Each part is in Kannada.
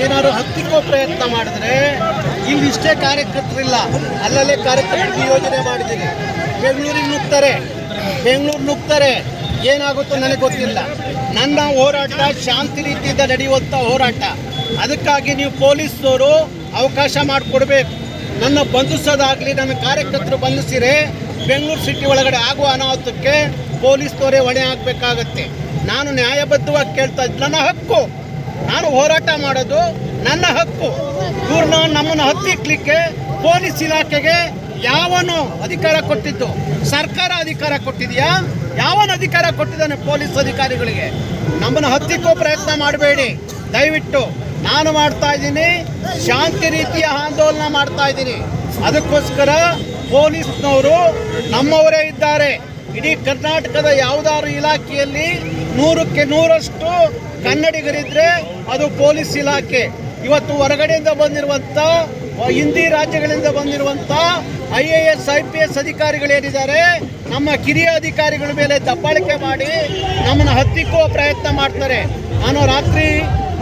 ಏನಾದ್ರು ಹತ್ತಿಕ್ಕೋ ಪ್ರಯತ್ನ ಮಾಡಿದ್ರೆ ಇಲ್ಲಿ ಇಷ್ಟೇ ಕಾರ್ಯಕರ್ತರಿಲ್ಲ, ಅಲ್ಲಲ್ಲೇ ಕಾರ್ಯಕರ್ತರಿಗೆ ಯೋಜನೆ ಮಾಡಿದ್ದೀನಿ. ಬೆಂಗಳೂರು ನುಗ್ತಾರೆ, ಏನಾಗುತ್ತೋ ನನಗೆ ಗೊತ್ತಿಲ್ಲ. ನನ್ನ ಹೋರಾಟ ಶಾಂತಿ ರೀತಿಯಿಂದ ನಡೆಯುವಂಥ ಹೋರಾಟ. ಅದಕ್ಕಾಗಿ ನೀವು ಪೊಲೀಸ್ನವರು ಅವಕಾಶ ಮಾಡಿಕೊಡ್ಬೇಕು. ನನ್ನ ಬಂಧಿಸೋದಾಗಲಿ, ನನ್ನ ಕಾರ್ಯಕರ್ತರು ಬಂಧಿಸಿರೆ ಬೆಂಗಳೂರು ಸಿಟಿ ಒಳಗಡೆ ಆಗುವ ಅನಾಹುತಕ್ಕೆ ಪೊಲೀಸ್ನವರೇ ಹೊಣೆ ಆಗಬೇಕಾಗತ್ತೆ. ನಾನು ನ್ಯಾಯಬದ್ಧವಾಗಿ ಕೇಳ್ತಾ ಇದ್ದೆ, ನನ್ನ ಹಕ್ಕು, ನಾನು ಹೋರಾಟ ಮಾಡೋದು ನನ್ನ ಹಕ್ಕು. ಇವ್ರನ್ನ ನಮ್ಮನ್ನು ಹತ್ತಿಕ್ಲಿಕ್ಕೆ ಪೊಲೀಸ್ ಇಲಾಖೆಗೆ ಯಾವನು ಅಧಿಕಾರ ಕೊಟ್ಟಿದ್ದು? ಸರ್ಕಾರ ಅಧಿಕಾರ ಕೊಟ್ಟಿದೆಯಾ? ಯಾವನು ಅಧಿಕಾರ ಕೊಟ್ಟಿದ್ದಾನೆ ಪೊಲೀಸ್ ಅಧಿಕಾರಿಗಳಿಗೆ? ನಮ್ಮನ್ನು ಹತ್ತಿಕ್ಕೋ ಪ್ರಯತ್ನ ಮಾಡಬೇಡಿ ದಯವಿಟ್ಟು. ನಾನು ಮಾಡ್ತಾ ಇದ್ದೀನಿ ಶಾಂತಿ ರೀತಿಯ ಆಂದೋಲನ ಮಾಡ್ತಾ ಇದ್ದೀನಿ. ಅದಕ್ಕೋಸ್ಕರ ಪೊಲೀಸ್ನವರು ನಮ್ಮವರೇ ಇದ್ದಾರೆ. ಇಡೀ ಕರ್ನಾಟಕದ ಯಾವುದಾದ್ರು ಇಲಾಖೆಯಲ್ಲಿ 100ಕ್ಕೆ 100ರಷ್ಟು ಕನ್ನಡಿಗರಿದ್ದರೆ ಅದು ಪೊಲೀಸ್ ಇಲಾಖೆ. ಇವತ್ತು ಹೊರಗಡೆಯಿಂದ ಬಂದಿರುವಂಥ ಹಿಂದಿ ರಾಜ್ಯಗಳಿಂದ ಬಂದಿರುವಂಥ IAS IPS ಅಧಿಕಾರಿಗಳೇನಿದ್ದಾರೆ, ನಮ್ಮ ಕಿರಿಯ ಅಧಿಕಾರಿಗಳ ಮೇಲೆ ದಬ್ಬಾಳಿಕೆ ಮಾಡಿ ನಮ್ಮನ್ನು ಹತ್ತಿಕ್ಕುವ ಪ್ರಯತ್ನ ಮಾಡ್ತಾರೆ. ನಾನು ರಾತ್ರಿ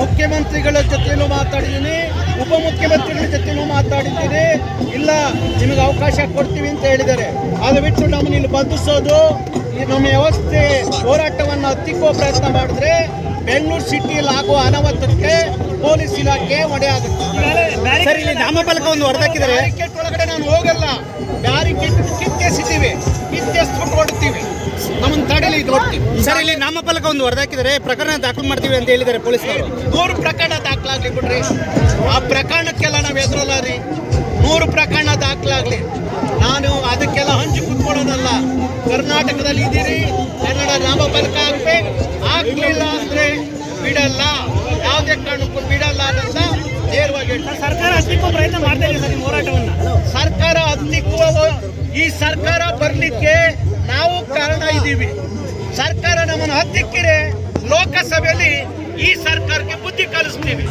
ಮುಖ್ಯಮಂತ್ರಿಗಳ ಜೊತೆಲೂ ಮಾತಾಡಿದ್ದೀನಿ, ಉಪಮುಖ್ಯಮಂತ್ರಿಗಳ ಜೊತೆಲೂ ಮಾತಾಡಿದ್ದೀನಿ. ಇಲ್ಲ, ನಿಮಗೆ ಅವಕಾಶ ಕೊಡ್ತೀವಿ ಅಂತ ಹೇಳಿದ್ದಾರೆ. ಅದು ಬಿಟ್ಟು ನಮ್ಮನ್ನು ಇಲ್ಲಿ ಬಂಧಿಸೋದು, ನಮ್ಮ ವ್ಯವಸ್ಥೆ ಹೋರಾಟವನ್ನು ಹತ್ತಿಕ್ಕುವ ಪ್ರಯತ್ನ ಮಾಡಿದ್ರೆ ಬೆಂಗಳೂರು ಸಿಟಿಯಲ್ಲಿ ಆಗುವ ಅನಾಹುತಕ್ಕೆ ಪೊಲೀಸ್ ಇಲಾಖೆ ಹೊಣೆ ಆಗುತ್ತೆ. ಸರ್, ಇಲ್ಲಿ ನಾಮಫಲಕ ಒಂದು ಹೊರದಾಕಿದ್ದಾರೆ. ಬ್ಯಾರಿಕೇಡ್ ಒಳಗಡೆ ನಾನು ಹೋಗಲ್ಲ. ಬ್ಯಾರಿಕೇಡ್ ಕಿತ್ತೆಸಿದ್ದೀವಿ, ಕಿತ್ತೆಸ್ಬಿಟ್ಟು ಹೊಡ್ತೀವಿ. ನಮ್ಮನ್ನು ತಡೆಲಿ ಇದು ಹೊಡ್ತೀವಿ. ಸರ್, ಇಲ್ಲಿ ನಾಮಫಲಕ ಒಂದು ಹೊರದಾಕಿದ್ದಾರೆ, ಪ್ರಕರಣ ದಾಖಲು ಮಾಡ್ತೀವಿ ಅಂತ ಹೇಳಿದ್ದಾರೆ ಪೊಲೀಸರು. 100 ಪ್ರಕರಣ ದಾಖಲಾಗ್ಲಿ ಬಿಡ್ರಿ. ಆ ಪ್ರಕರಣಕ್ಕೆಲ್ಲ ನಾವು ಎದುರಲ್ಲ ರೀ. 100 ಪ್ರಕರಣ ದಾಖಲಾಗ್ಲಿ, ನಾನು ಅದಕ್ಕೆಲ್ಲ ಹಂಚಿ ಕುತ್ಕೊಳ್ಳೋದಲ್ಲ. ಕರ್ನಾಟಕದಲ್ಲಿ ಇದ್ದೀರಿ, ಕನ್ನಡ ನಾಮಫಲಕ ಹಾಕ್ಬೇಕು. ಆಗ್ಲಿಲ್ಲ ಅಂದ್ರೆ ಬಿಡಲ್ಲ, ಯಾವುದೇ ಕಾರಣಕ್ಕೂ ಬಿಡಲ್ಲ ಅಂತ ನೇರವಾಗಿ. ಸರ್ಕಾರ ಹತ್ತಿಕ್ಕೋ ಪ್ರಯತ್ನ ಮಾಡ್ತಾ ಇದೆ ಸರ್ ನಿಮ್ಮ ಹೋರಾಟವನ್ನು. ಸರ್ಕಾರ ಹತ್ತಿಕ್ಕುವ, ಈ ಸರ್ಕಾರ ಬರಲಿಕ್ಕೆ ನಾವು ಕಾರಣ ಇದ್ದೀವಿ. ಸರ್ಕಾರ ನಮ್ಮನ್ನು ಹತ್ತಿಕ್ಕಿರೆ ಲೋಕಸಭೆಯಲ್ಲಿ ಈ ಸರ್ಕಾರಕ್ಕೆ ಬುದ್ಧಿ ಕಲಿಸ್ತೀವಿ.